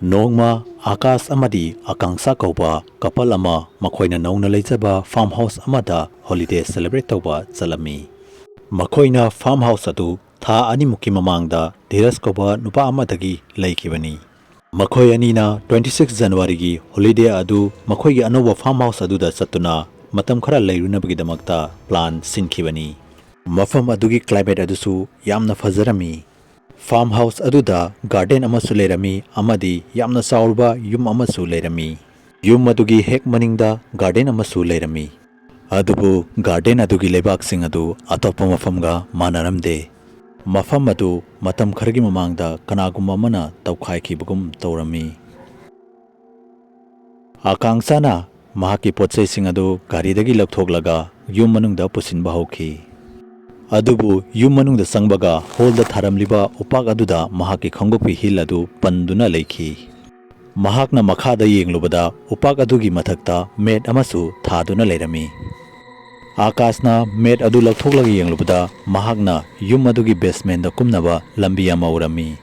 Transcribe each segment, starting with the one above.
Nongma Akas amadi Akangsa kauba couple ama makoina nauna leijaba farmhouse amada holiday celebrate tauba chalami. Makoina farmhouse adu tha animuki mamangda Dhiras kauba nupa amadagi laikibani. Makoi anina 26 January gi holiday adu makoi gi anoba farmhouse adu da chatuna matam khara leirunabgidamakta plan sinkibani. Mafam adugi climate adusu yamna fajarami. Farmhouse aduda garden amasu leirami amadi yamna chaurba yum amasu leirami. Yum adugi hek maningda garden amasu leirami. Adubu garden adugi lebak sing adu atopa mafamga manaramde. Mafam adu matam khargi mamangda kanagumma mana tawkhaikibagum tawrami. Akangsana mahaki potsai sing adu garidagi lakthoklaga yum manungda pusinba hauki. Adubu yum manungda sangbaga holda tharamliba upak aduda mahaki khanggopi hil adu panduna leiki. Mahakna makhada yenglubada upak adugi mathakta mat amasu thaduna leirami. Akasna mat adu lakthoklagi yenglubada mahakna yum adugi basement da kumnaba lambi ama urami.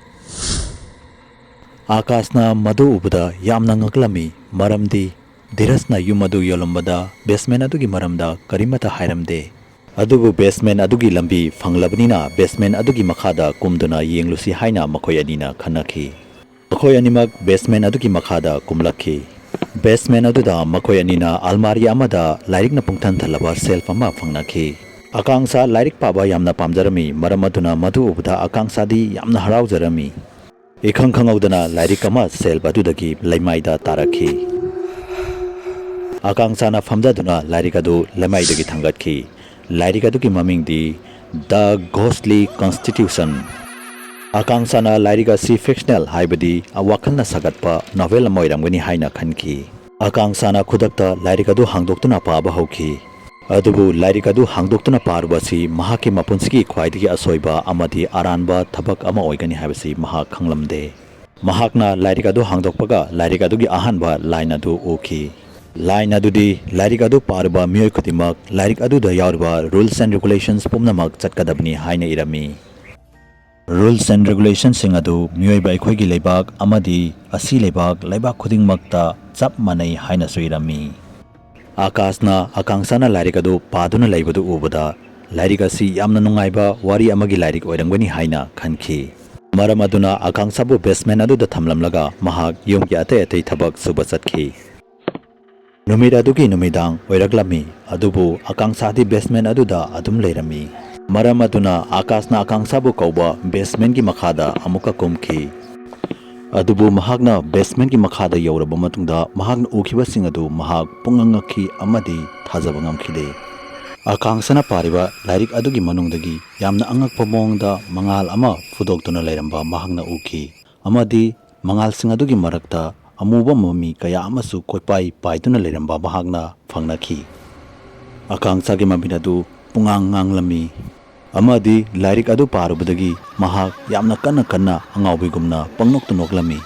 Akasna madu ubada yamna ngaklami maramdi Dhirasna yum adu yolambada basement adugi maramda karimata hairamde. Adubu basement adugi lambi fanglabnina basement adugi makhada kumduna yenglusi haina makoi anina khanaki. Makoi animak basement adugi makhada kumlaki. Basement aduda makoi anina almari amada lairik na pungthan thalaba self ama fangnaki. Akangsa lairik paba yamna pamjarami maramaduna madu ubda akangsa di yamna haraujarami. Ikhang khangaudana lairik ama self adudagi laimaida taraki. Akangsa na famjaduna lairik adu laimaidagi thangatki. Lairik adugi mamingdi The Ghostly Constitution. Akangsana lairik asi fictional haibadi awakhalna sagatpa novel ama oiramgani haina khanki. Akangsana khudakta lairik adu hangdoktuna paba hauki. Adubu lairik adu hangdoktuna parubasi mahaki mapunsigi khwaidagi asoiba amadi aranba thabak ama oigani haibasi mahak khanglamde. Mahakna lairik adu hangdokpaga lairik adugi Ahanba line adu uki. Line adudi Lairik adu parba miyoi khutimak Lairik adu da yaurba rules and regulations pumnamak chatkadabni haina irami. Rules and regulations sing adu miyoi ba ikhoigi leibak amadi asi leibak khudingmakta chap manai haina suirami. Akasna akangsana Lairik adu paduna leibadu ubada Lairik asi yamna nungaiba wari amagi Lairik oirangwani haina khanki. Maram aduna akangsabu basement adu da thamlamlaga mahak yumgi ate ate thabak suba chatki. Numid adugi numidang oiraglami adubu akangsadi basement aduda adum leirami. Maram aduna akasna akangsabu kauba basement gi makhada amuka kumki. Adubu mahakna basement gi makhada yauraba matungda mahakna ukhiba sing adu mahak pungangakhi amadi thajaba ngamkhide. Akangsana pariba lairik adugi manungdagi yamna angakpa mongda mangal ama fudoktuna leiramba mahakna ukhi. Amadi mangal sing adugi marakta amuba mami kaya amasu koipai paituna leiramba mahakna fangnaki. Akangsagi mabinadu pungangang lami. Amadi lairik adu parubadagi mahak yamna kanna angaubigumna pangnoktunok lami.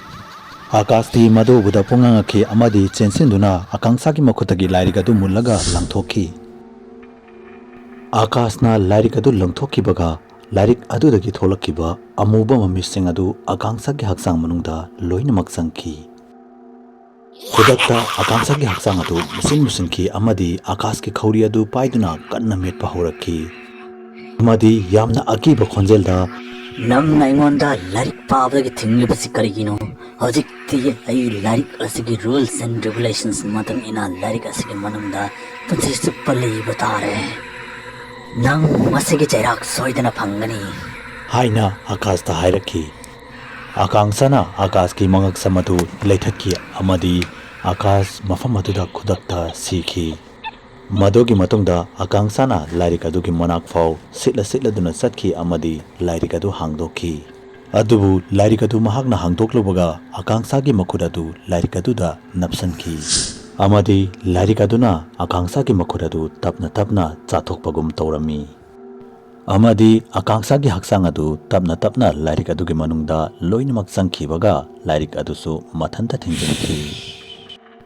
Akasti madu buda pungangaki amadi chensinduna akangsagi makhutagi lairik adu mullaga langthoki. Akasna lairik adu langthoki baga lairik adu dagi tholakiba amuba mami sing adu akangsagi haksang manungda loinamak sangki. Khudakta akangsagi haksang adu musinki amadi akaski khauri adu paiduna kanna metpa horaki. Amadi yamna akiba khonjelda namna ingonda lairik pabagi thinglibasi karigino hojikti ai lairik asigi rules and regulations matang ina lairik asigi manungda punsisu palli batare nang masigi chairak soidana phangani haina akasta hairaki. Akangsana akaski mangak samadu leithaki amadi akas mafam aduda khudakta siki. Madogi matungda akangsana lairik adugi monak fau sitla duna satki amadi lairik adu hangdoki. Adubu lairik adu mahakna hangdoklubaga akangsagi makhut adu lairik aduda napsanki. Amadi lairik aduna akangsagi makhut adu tapna chathokpagum tawrami. Amadi akangsagi haksang adu tapna lairik adugi manungda loinamak sangkhibaga lairik adusu mathanta thingjanki.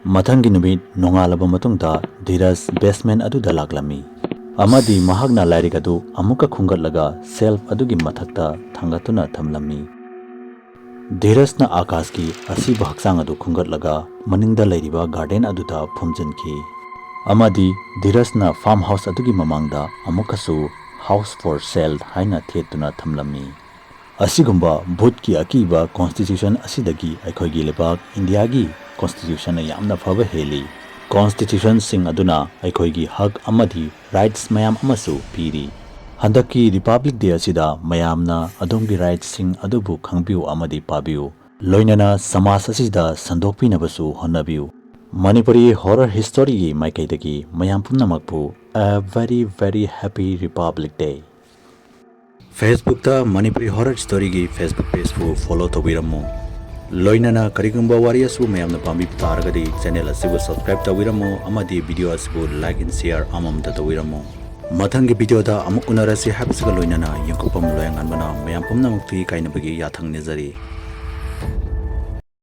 Mathangi numit nongalaba matungda Dhiras basement aduda laklami. Amadi mahakna lairik adu amuka khungatlaga self adugi mathakta thangatuna thamlami. ꯙꯤꯔꯖꯅ ꯑꯥꯀꯥꯁꯀꯤ ꯑꯁꯤꯕ ꯍꯛꯆꯥꯡ ꯑꯗꯨ ꯈꯨꯡꯒꯠꯂꯒ ꯃꯅꯤꯡꯗ ꯂꯩꯔꯤꯕ garden ꯑꯗꯨꯗ ꯐꯨꯝꯖꯤꯟꯈꯤ ꯑꯃꯗꯤ ꯙꯤꯔꯖꯅ farm house ꯑꯗꯨꯒꯤ ꯃꯃꯥꯡꯗ ꯑꯃꯨꯛꯀꯁꯨ ꯍꯥꯎꯁ ꯐꯣꯔ ꯁꯦꯜ ꯍꯥꯏꯅ ꯊꯦꯠꯇꯨꯅ ꯊꯝꯂꯝꯃꯤ ꯑꯁꯤꯒꯨꯝꯕ ꯚꯨꯠꯀꯤ ꯑꯀꯤꯕ ꯀꯣꯟꯁꯇꯤꯇ꯭ꯌꯨꯁꯟ ꯑꯁꯤꯗꯒꯤ ꯑꯩꯈꯣꯏꯒꯤ ꯂꯩꯕꯥꯛ ꯏꯟꯗꯤꯌꯥꯒꯤ ꯀꯣꯟꯁꯇꯤꯇ꯭ꯌꯨꯁꯟꯅ ꯌꯥꯝꯅ ꯐꯕ ꯍꯦꯜꯂꯤ ꯀꯣꯟꯁꯇꯤꯇ꯭ꯌꯨꯁꯟꯁꯤꯡ ꯑꯗꯨꯅ ꯑꯩꯈꯣꯏꯒꯤ ꯍꯛ ꯑꯃꯗꯤ ꯔꯥꯏꯠꯁ ꯃꯌꯥꯝ ꯑꯃꯁꯨ ꯄꯤꯔꯤ ꯍꯟꯗꯛꯀꯤ ꯔꯤꯄꯕ꯭ꯂꯤꯛ ꯗꯦ ꯑꯁꯤꯗ ꯃꯌꯥꯝꯅ ꯑꯗꯣꯝꯒꯤ ꯔꯥꯏꯠꯁꯤꯡ ꯑꯗꯨꯕꯨ ꯈꯪꯕꯤꯌꯨ ꯑꯃꯗꯤ ꯄꯥꯕꯤꯌꯨ ꯂꯣꯏꯅꯅ ꯁꯃꯥꯖ ꯑꯁꯤꯗ ꯁꯟꯗꯣꯛꯄꯤꯅꯕꯁꯨ ꯍꯣꯠꯅꯕꯤꯌꯨ ꯃꯅꯤꯄꯨꯔꯤ ꯍꯣꯔꯔ ꯍꯤꯁꯇꯣꯔꯤꯒꯤ ꯃꯥꯏꯀꯩꯗꯒꯤ ꯃꯌꯥꯝ ꯄꯨꯝꯅꯃꯛꯄꯨ very happy Republic Day ꯐꯦꯁꯕꯨꯛꯇ ꯃꯅꯤꯄꯨꯔꯤ ꯍꯣꯔꯔ ꯍꯤꯁꯇꯣꯔꯤꯒꯤ ꯐꯦꯁꯕꯨꯛ ꯄꯦꯖꯕꯨ ꯐꯣꯂꯣ ꯇꯧꯕꯤꯔꯝꯃꯨ ꯂꯣꯏꯅꯅ ꯀꯔꯤꯒꯨꯝꯕ ꯋꯥꯔꯤ ꯑꯁꯤꯕꯨ ꯃꯌꯥꯝꯅ ꯄꯥꯝꯕꯤꯕ ꯇꯥꯔꯒꯗꯤ ꯆꯦꯅꯦꯜ ꯑꯁꯤꯕꯨ ꯁꯕꯁꯀ꯭ꯔꯥꯏꯕ ꯇꯧꯕꯤꯔꯝꯃꯨ ꯑꯃꯗꯤ ꯚꯤꯗꯤꯑꯣ ꯑꯁꯤꯕꯨ ꯂꯥꯏꯛ ꯑꯦꯟ ꯁꯦꯌꯔ ꯑꯃꯃꯝꯇ ꯇꯧꯕꯤꯔꯝꯃꯨ ꯃꯊꯪꯒꯤ ꯚꯤꯗꯤꯑꯣꯗ ꯑꯃꯨꯛ ꯎꯅꯔꯁꯤ ꯍꯥꯏꯕꯁꯤꯒ ꯂꯣꯏꯅꯅ ꯌꯦꯡꯀꯣꯛꯄꯝ ꯂꯣꯌꯡꯉꯥꯟꯕꯅ ꯃꯌꯥꯝ ꯄꯨꯝꯅꯃꯛꯇꯒꯤ ꯀꯥꯏꯅꯕꯒꯤ ꯌꯥꯊꯪ ꯅꯤꯖꯔꯤ